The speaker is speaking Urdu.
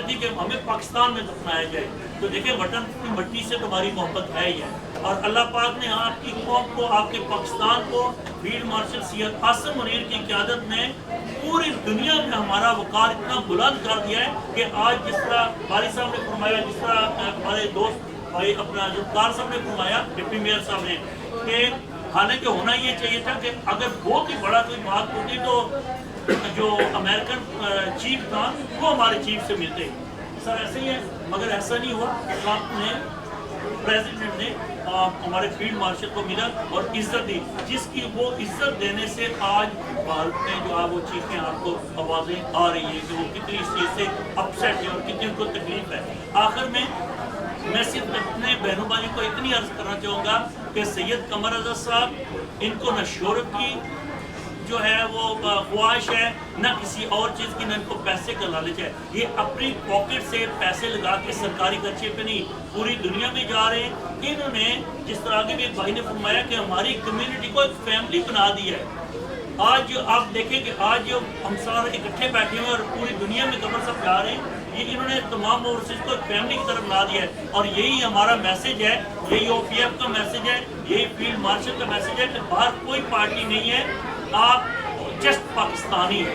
سے تھی کہ ہمیں پاکستان میں دفنایا جائے. تو دیکھیں وطن کی مٹی سے تمہاری محبت ہے ہی ہے, اور اللہ پاک نے آپ کی قوم کو, آپ کے پاکستان کو فیلڈ مارشل سید عاصم منیر کی قیادت میں پوری دنیا میں ہمارا وقار اتنا بلند کر دیا ہے کہ آج جس طرح باری صاحب نے فرمایا, جس طرح ہمارے دوست بھائی اپنا ذوالفقار صاحب نے فرمایا, ڈپٹی میئر صاحب نے, کہ حالانکہ ہونا یہ چاہیے تھا کہ اگر بہت ہی بڑا کوئی بات ہوتی تو جو امریکن چیف تھا وہ ہمارے چیف سے ملتے. سر ایسے ہی ہے, مگر ایسا نہیں ہوا. ٹرمپ نے, پریزیڈنٹ نے ہمارے فیلڈ مارشل کو ملا اور عزت دی, جس کی وہ عزت دینے سے آج بھارت میں جو ہے وہ چیخیں آپ کو آوازیں آ رہی ہیں کہ وہ کتنی اس چیز سے اپسیٹ ہے اور کتنی ان کو تکلیف ہے. آخر میں صرف اپنے بہنوں بھائیوں کو اتنی عرض کرنا چاہوں گا کہ سید قمر رضا صاحب, ان کو نہ شہرت کی جو ہے وہ خواہش ہے, نہ کسی اور چیز کی, نہ ان کو پیسے کا لالچ ہے. یہ اپنی پاکٹ سے پیسے لگا کے سرکاری خرچے پہ نہیں, پوری دنیا میں جا رہے ہیں. انہوں نے جس طرح کے بھی ایک بھائی نے فرمایا کہ ہماری کمیونٹی کو ایک فیملی بنا دی ہے. آج آپ دیکھیں کہ آج ہم سارے اکٹھے بیٹھے ہوئے اور پوری دنیا میں قمر صاحب جا رہے ہیں, یہ انہوں نے تمام اوورسیز کو ایک فیملی کی طرف بنا دیا ہے. اور یہی ہمارا میسج ہے, یہی او پی ایف کا میسج ہے, یہی فیلڈ مارشل کا میسج ہے کہ باہر کوئی پارٹی نہیں ہے, آپ جسٹ پاکستانی ہیں.